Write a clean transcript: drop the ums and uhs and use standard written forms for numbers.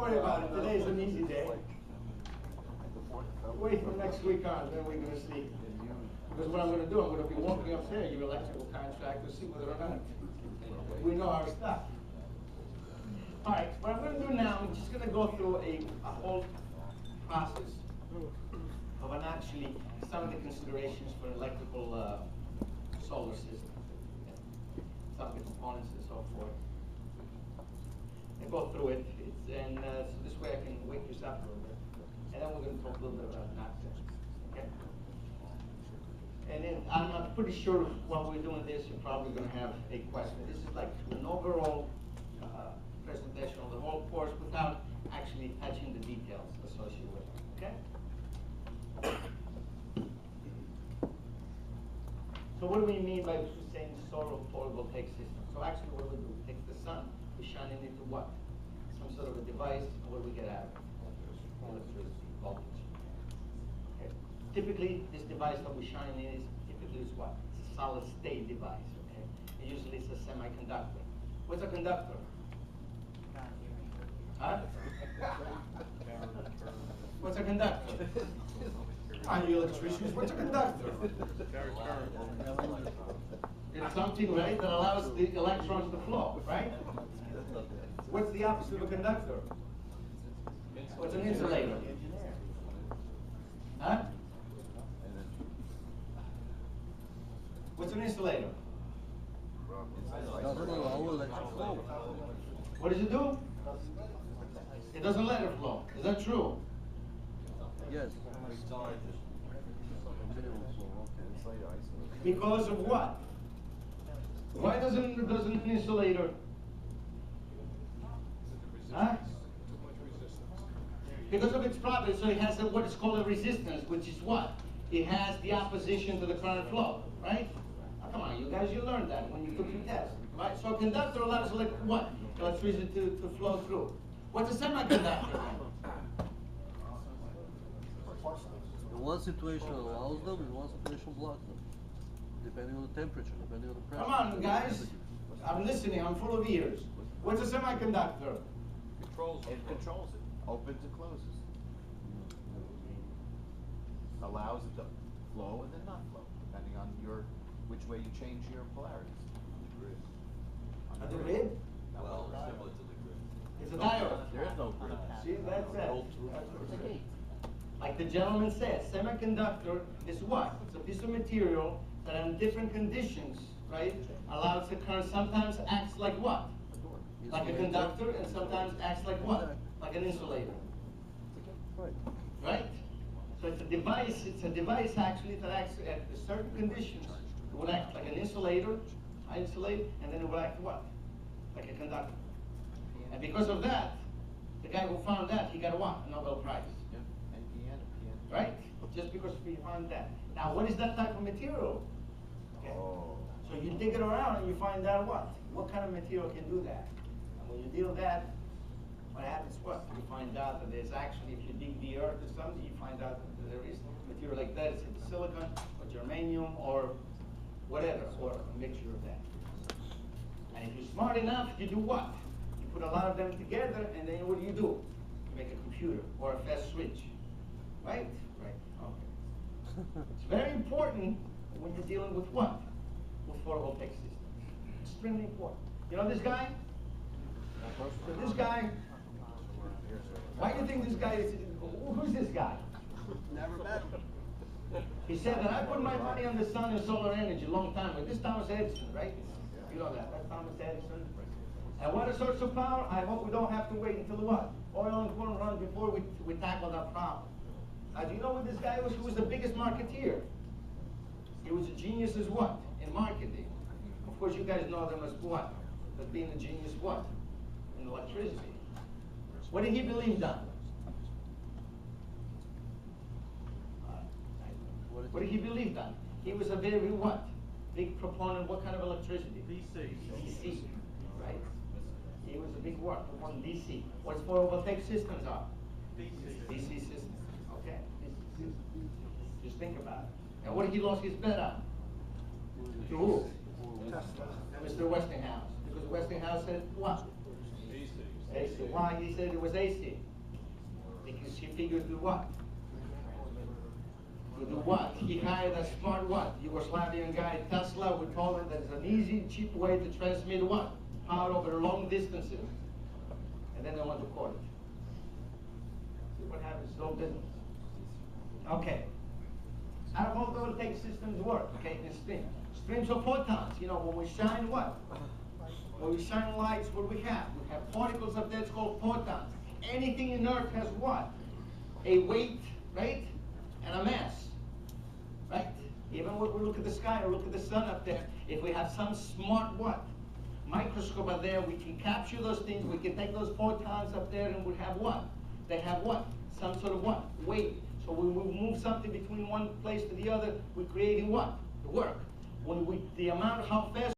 worry about it. Today's an easy day. Wait for next week on, then we're going to see. Because what I'm going to do, I'm going to be walking up there, you electrical contractors, see whether or not we know our stuff. All right, what I'm going to do now, I'm just going to go through a whole process of actually some of the considerations for electrical solar system. Some of the components and so forth. And go through it, so this way I can wake you up a little bit. And then we're going to talk a little bit about nonsense, okay? And then I'm pretty sure while we're doing this, you're probably going to have a question. This is like an overall presentation of the whole course without actually touching the details associated with it, okay? So what do we mean by saying solar photovoltaic system? So actually what do we do? We take the sun, we shine it into what? Some sort of a device, and what do we get out of it? Electricity, voltage. Okay. Typically, this device that we shine in is what? It's a solid state device, okay? And usually it's a semiconductor. What's a conductor? Huh? What's a conductor? Are you electricians? What's a conductor? It's something, right, that allows the electrons to flow, right? What's the opposite of a conductor? What's an insulator? Huh? What's an insulator? What does it do? It doesn't let it flow. Is that true? Yes. Because of what? Why doesn't an insulator? Huh? Because of its property, so it has what is called a resistance, which is what? It has the opposition to the current flow, right? Oh, come on, you guys, you learned that when you took your test, right? So a conductor allows what? Electricity to flow through. What's a semiconductor then? In one situation allows them, in one situation blocks them. Depending on the temperature, depending on the pressure. Come on, guys. I'm listening, I'm full of ears. What's a semiconductor? It controls it. Opens and closes. Allows it to flow and then not flow, depending on which way you change your polarities. On the grid? Well, similar to the grid. It's a diode. There is no grid. See, that's it. Like the gentleman said, semiconductor is what? It's a piece of material that in different conditions, right, allows the current, sometimes acts like what? Like a conductor, and sometimes acts like what? Like an insulator. Right? So it's a device actually that acts at certain conditions. It would act like an insulator, isolate, and then it would act what? Like a conductor. And because of that, the guy who found that, he got a what? A Nobel Prize. Right? Just because we found that. Now, what is that type of material? Okay. So you dig it around and you find out what? What kind of material can do that? And when you deal that, what happens what? You find out that there's actually, if you dig the earth or something, you find out that there is material like that. It's either silicon or germanium or whatever, or a mixture of that. And if you're smart enough, you do what? You put a lot of them together, and then what do? You make a computer or a fast switch. Right? Right. Okay. It's very important when you're dealing with what? With photovoltaic systems. Extremely important. You know this guy? So this guy, why do you think this guy is, who's this guy? Never met him. He said that I put my money on the sun and solar energy a long time ago. This is Thomas Edison, right? You know that. That's Thomas Edison. And what a source of power, I hope we don't have to wait until what? Oil and corn run before we tackle that problem. Now, do you know what this guy was? He was the biggest marketeer. He was a genius as what? In marketing. Of course, you guys know them as what? As being a genius what? In electricity. What did he believe done? What did he believe done? He was a very what? Big proponent. What kind of electricity? DC. DC. Right? He was a big what? Proponent DC. What's photovoltaic systems are? DC systems. Okay. Just think about it. And what did he lose his bet on? To who? Mr. Westinghouse. Because Westinghouse said what? AC. Why? He said it was AC. Because he figured to what? To do what? He hired a smart what? Yugoslavian guy, Tesla, we told him that it's an easy, cheap way to transmit what? Power over long distances. And then they went to court. See what happens? No business. Okay. How photovoltaic systems work? Okay, in streams. Streams of photons. You know, when we shine what? When we shine lights, what do we have? We have particles up there, it's called photons. Anything in Earth has what? A weight, right? And a mass, right? Even when we look at the sky or look at the sun up there, if we have some smart what? Microscope up there, we can capture those things, we can take those photons up there and we have what? They have what? Some sort of what? Weight. So when we move something between one place to the other, we're creating what? The work. When we, the amount, how fast